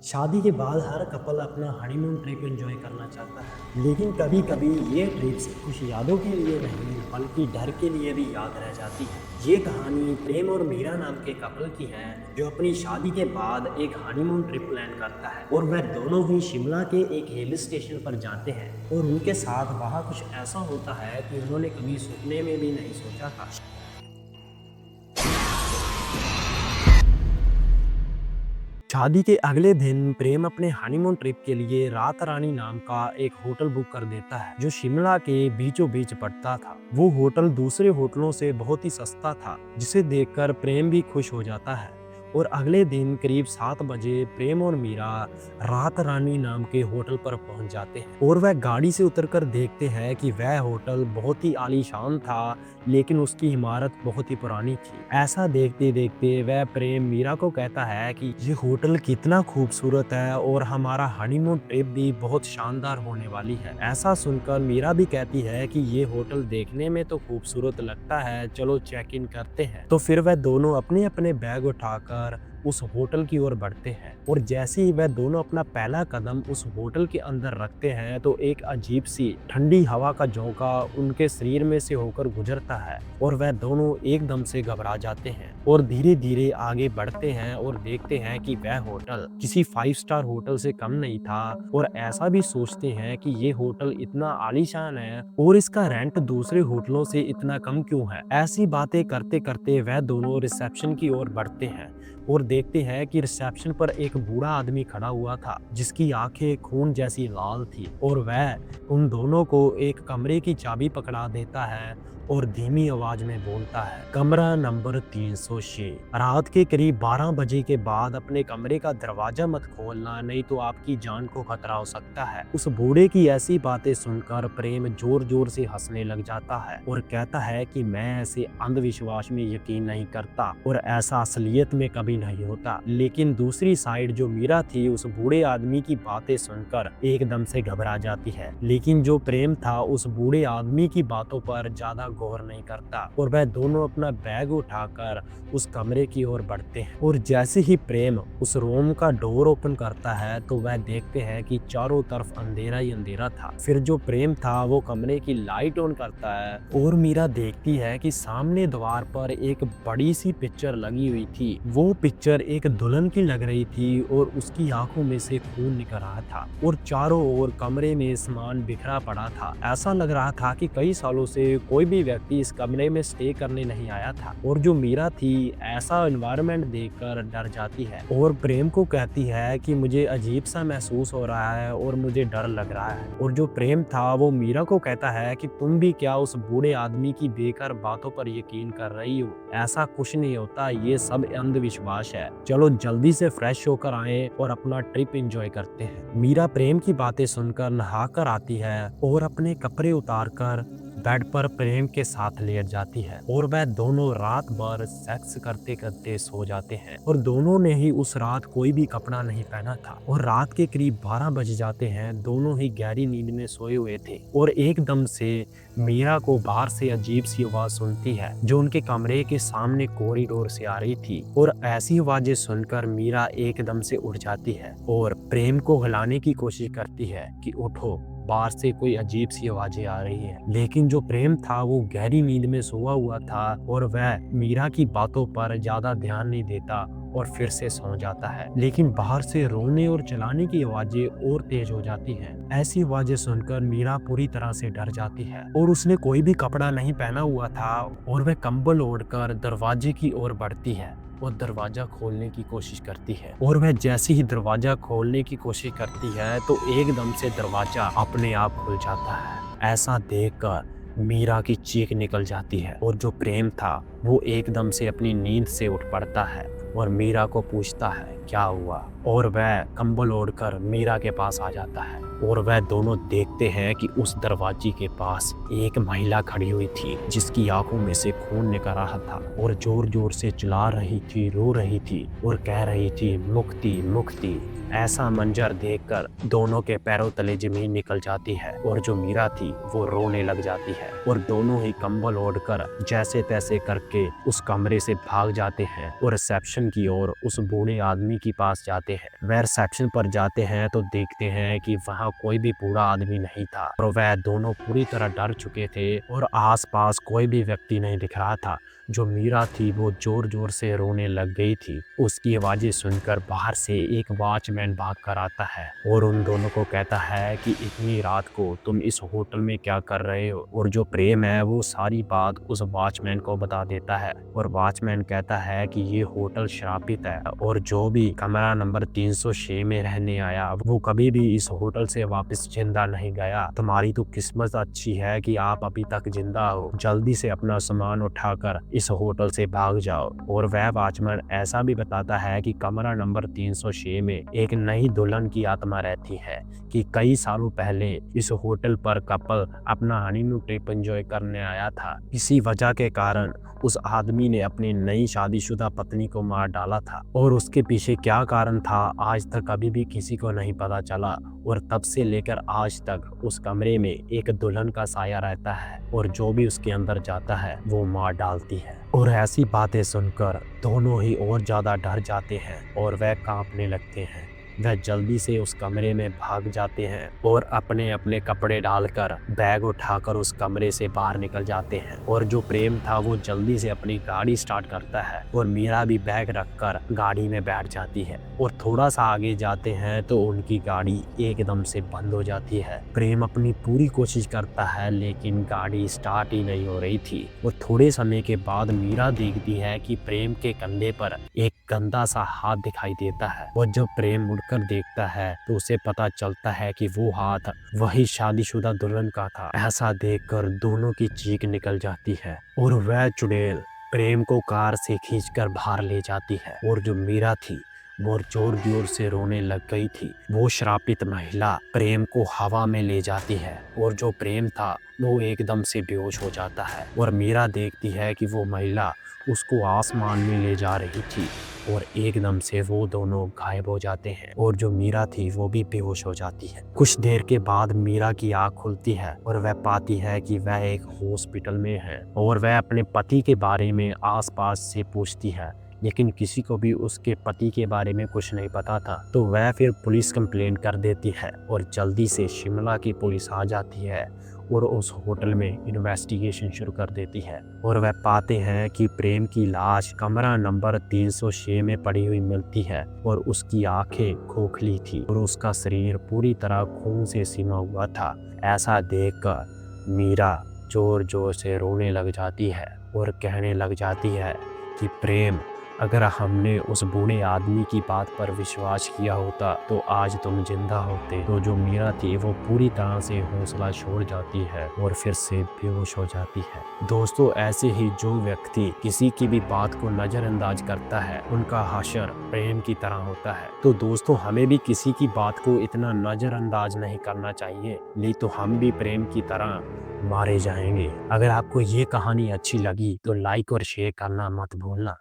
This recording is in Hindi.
शादी के बाद हर कपल अपना हनीमून ट्रिप एंजॉय करना चाहता है, लेकिन कभी कभी ये ट्रिप्स खुश यादों के लिए नहीं बल्कि डर के लिए भी याद रह जाती है। ये कहानी प्रेम और मीरा नाम के कपल की है जो अपनी शादी के बाद एक हनीमून ट्रिप प्लान करता है और वह दोनों ही शिमला के एक हिल स्टेशन पर जाते हैं और उनके साथ वहाँ कुछ ऐसा होता है कि उन्होंने कभी सपने में भी नहीं सोचा था। शादी के अगले दिन प्रेम अपने हनीमून ट्रिप के लिए रात रानी नाम का एक होटल बुक कर देता है जो शिमला के बीचों बीच पड़ता था। वो होटल दूसरे होटलों से बहुत ही सस्ता था जिसे देखकर प्रेम भी खुश हो जाता है। और अगले दिन करीब 7 बजे प्रेम और मीरा रात रानी नाम के होटल पर पहुंच जाते हैं और वह गाड़ी से उतरकर देखते हैं कि वह होटल बहुत ही आलीशान था, लेकिन उसकी इमारत बहुत ही पुरानी थी। ऐसा देखते देखते वह प्रेम मीरा को कहता है कि ये होटल कितना खूबसूरत है और हमारा हनीमून ट्रिप भी बहुत शानदार होने वाली है। ऐसा सुनकर मीरा भी कहती है कि ये होटल देखने में तो खूबसूरत लगता है, चलो चेक इन करते हैं। तो फिर वह दोनों अपने अपने बैग उठाकर उस होटल की ओर बढ़ते हैं और जैसे ही वह दोनों अपना पहला कदम उस होटल के अंदर रखते हैं तो एक अजीब सी ठंडी हवा का झोंका उनके शरीर में से होकर गुजरता है और वह दोनों एकदम से घबरा जाते हैं और धीरे धीरे आगे बढ़ते हैं और देखते हैं कि वह होटल किसी 5 स्टार होटल से कम नहीं था और ऐसा भी सोचते हैं कि ये होटल इतना आलीशान है और इसका रेंट दूसरे होटलों से इतना कम क्यों है। ऐसी बातें करते करते वह दोनों रिसेप्शन की ओर बढ़ते हैं और देखते हैं कि रिसेप्शन पर एक बूढ़ा आदमी खड़ा हुआ था जिसकी आंखें खून जैसी लाल थी और वह उन दोनों को एक कमरे की चाबी पकड़ा देता है और धीमी आवाज में बोलता है, कमरा नंबर 306। रात के करीब 12 बजे के बाद अपने कमरे का दरवाजा मत खोलना, नहीं तो आपकी जान को खतरा हो सकता है। उस बूढ़े की ऐसी बातें सुनकर प्रेम जोर जोर से हंसने लग जाता है और कहता है कि मैं ऐसे अंधविश्वास में यकीन नहीं करता और ऐसा असलियत में कभी नहीं होता। लेकिन दूसरी साइड जो मीरा थी उस बूढ़े आदमी की बातें सुनकर एकदम से घबरा जाती है, लेकिन जो प्रेम था उस बूढ़े आदमी की बातों पर ज्यादा गौर नहीं करता और वह दोनों अपना बैग उठाकर उस कमरे की ओर बढ़ते हैं। और जैसे ही प्रेम उस रूम का डोर ओपन करता है तो वह देखते हैं कि चारों तरफ अंधेरा ही अंधेरा था। फिर जो प्रेम था वो कमरे की लाइट ऑन करता है और मीरा देखती है कि सामने द्वार पर एक बड़ी सी पिक्चर लगी हुई थी। वो पिक्चर एक दुल्हन की लग रही थी और उसकी आंखों में से खून निकल रहा था और चारों ओर कमरे में सामान बिखरा पड़ा था। ऐसा लग रहा था कि कई सालों से कोई भी व्यक्ति इस कमरे में स्टे करने नहीं आया था। और जो मीरा थी ऐसा एनवायरनमेंट देखकर डर जाती है और प्रेम को कहती है कि मुझे अजीब सा महसूस हो रहा है और मुझे डर लग रहा है। और जो प्रेम था वो मीरा को कहता है कि तुम भी क्या उस बूढ़े आदमी की बेकार बातों पर यकीन कर रही हो? ऐसा कुछ नहीं होता, ये सब अंधविश्वास है। चलो जल्दी से फ्रेश होकर आए और अपना ट्रिप एंजॉय करते हैं। मीरा प्रेम की बातें सुनकर नहाकर आती है और अपने कपड़े उतारकर बेड पर प्रेम के साथ लेट जाती है और वह दोनों रात भर सेक्स करते करते सो जाते हैं। और दोनों ने ही उस रात कोई भी कपड़ा नहीं पहना था और रात के करीब 12 बज जाते हैं। दोनों ही गहरी नींद में सोए हुए थे और एकदम से मीरा को बाहर से अजीब सी आवाज सुनती है जो उनके कमरे के सामने कॉरिडोर से आ रही थी। और ऐसी आवाजें सुनकर मीरा एकदम से उठ जाती है और प्रेम को हिलाने की कोशिश करती है कि उठो, बाहर से कोई अजीब सी आवाजें आ रही हैं। लेकिन जो प्रेम था वो गहरी नींद में सोया हुआ था और वह मीरा की बातों पर ज्यादा ध्यान नहीं देता और फिर से सो जाता है। लेकिन बाहर से रोने और चिल्लाने की आवाजें और तेज हो जाती हैं। ऐसी आवाजें सुनकर मीरा पूरी तरह से डर जाती है और उसने कोई भी कपड़ा नहीं पहना हुआ था और वह कंबल ओढ़कर दरवाजे की ओर बढ़ती है और दरवाजा खोलने की कोशिश करती है। और वह जैसे ही दरवाजा खोलने की कोशिश करती है तो एकदम से दरवाजा अपने आप खुल जाता है। ऐसा देखकर मीरा की चीख निकल जाती है और जो प्रेम था वो एकदम से अपनी नींद से उठ पड़ता है और मीरा को पूछता है क्या हुआ। और वह कंबल ओढ़कर मीरा के पास आ जाता है और वह दोनों देखते हैं कि उस दरवाजे के पास एक महिला खड़ी हुई थी जिसकी आंखों में से खून निकल रहा था और जोर जोर से चिल्ला रही थी, रो रही थी और कह रही थी मुक्ति मुक्ति। ऐसा मंजर देखकर दोनों के पैरों तले जमीन निकल जाती है और जो मीरा थी वो रोने लग जाती है और दोनों ही कंबल ओढ़कर जैसे तैसे करके उस कमरे से भाग जाते हैं और रिसेप्शन की ओर उस बूढ़े आदमी के पास जाते हैं। वह रिसेप्शन पर जाते हैं तो देखते हैं कि वहाँ कोई भी बूढ़ा आदमी नहीं था और वह दोनों पूरी तरह डर चुके थे और आसपास कोई भी व्यक्ति नहीं दिख रहा था। जो मीरा थी वो जोर जोर से रोने लग गई थी। उसकी आवाज़ें सुनकर बाहर से एक वॉचमैन भाग कर आता है और उन दोनों को कहता है कि इतनी रात को तुम इस होटल में क्या कर रहे हो। और जो प्रेम है वो सारी बात उस वॉचमैन को बता देता है और वॉचमैन कहता है कि ये होटल श्रापित है और जो भी कमरा नंबर 306 में रहने आया वो कभी भी इस होटल से वापस जिंदा नहीं गया। तुम्हारी तो किस्मत अच्छी है कि आप अभी तक जिंदा हो। जल्दी से अपना सामान उठाकर इस होटल से भाग जाओ। और वह वॉचमैन ऐसा भी बताता है कि कमरा नंबर 306 में एक नई दुल्हन की आत्मा रहती है कि कई सालों पहले इस होटल पर कपल अपना हनीमून ट्रिप एंजॉय करने आया था। किसी वजह के कारण उस आदमी ने अपनी नई शादीशुदा पत्नी को मार डाला था और उसके पीछे क्या कारण था आज तक अभी भी किसी को नहीं पता चला। और तब से लेकर आज तक उस कमरे में एक दुल्हन का साया रहता है और जो भी उसके अंदर जाता है वो मार डालती है। और ऐसी बातें सुनकर दोनों ही और ज्यादा डर जाते हैं और वह कांपने लगते हैं। वह जल्दी से उस कमरे में भाग जाते हैं और अपने अपने कपड़े डालकर बैग उठाकर उस कमरे से बाहर निकल जाते हैं। और जो प्रेम था वो जल्दी से अपनी गाड़ी स्टार्ट करता है और मीरा भी बैग रखकर गाड़ी में बैठ जाती है। और थोड़ा सा आगे जाते हैं तो उनकी गाड़ी एकदम से बंद हो जाती है। प्रेम अपनी पूरी कोशिश करता है लेकिन गाड़ी स्टार्ट ही नहीं हो रही थी। और थोड़े समय के बाद मीरा देखती है कि प्रेम के कंधे पर एक गंदा सा हाथ दिखाई देता है। और जब प्रेम मुड़कर देखता है तो उसे पता चलता है कि वो हाथ वही शादीशुदा दुल्हन का था। ऐसा देखकर दोनों की चीख निकल जाती है और वह चुड़ैल प्रेम को कार से खींचकर बाहर ले जाती है। और जो मीरा थी वो जोर जोर से रोने लग गई थी। वो श्रापित महिला प्रेम को हवा में ले जाती है और जो प्रेम था वो एकदम से बेहोश हो जाता है। और मीरा देखती है कि वो महिला उसको आसमान में ले जा रही थी और एकदम से वो दोनों गायब हो जाते हैं और जो मीरा थी वो भी बेहोश हो जाती है। कुछ देर के बाद मीरा की आँख खुलती है और वह पाती है कि वह एक हॉस्पिटल में है और वह अपने पति के बारे में आसपास से पूछती है लेकिन किसी को भी उसके पति के बारे में कुछ नहीं पता था। तो वह फिर पुलिस कंप्लेंट कर देती है और जल्दी से शिमला की पुलिस आ जाती है और उस होटल में इन्वेस्टिगेशन शुरू कर देती है। और वह पाते हैं कि प्रेम की लाश कमरा नंबर 306 में पड़ी हुई मिलती है और उसकी आंखें खोखली थी और उसका शरीर पूरी तरह खून से सिमा हुआ था। ऐसा देखकर मीरा जोर जोर से रोने लग जाती है और कहने लग जाती है कि प्रेम, अगर हमने उस बूढ़े आदमी की बात पर विश्वास किया होता तो आज तुम जिंदा होते। तो जो मीरा थी वो पूरी तरह से हौसला छोड़ जाती है और फिर से बेहोश हो जाती है। दोस्तों, ऐसे ही जो व्यक्ति किसी की भी बात को नज़रअंदाज करता है उनका हशर प्रेम की तरह होता है। तो दोस्तों, हमें भी किसी की बात को इतना नज़रअंदाज नहीं करना चाहिए, नहीं तो हम भी प्रेम की तरह मारे जाएंगे। अगर आपको ये कहानी अच्छी लगी तो लाइक और शेयर करना मत भूलना।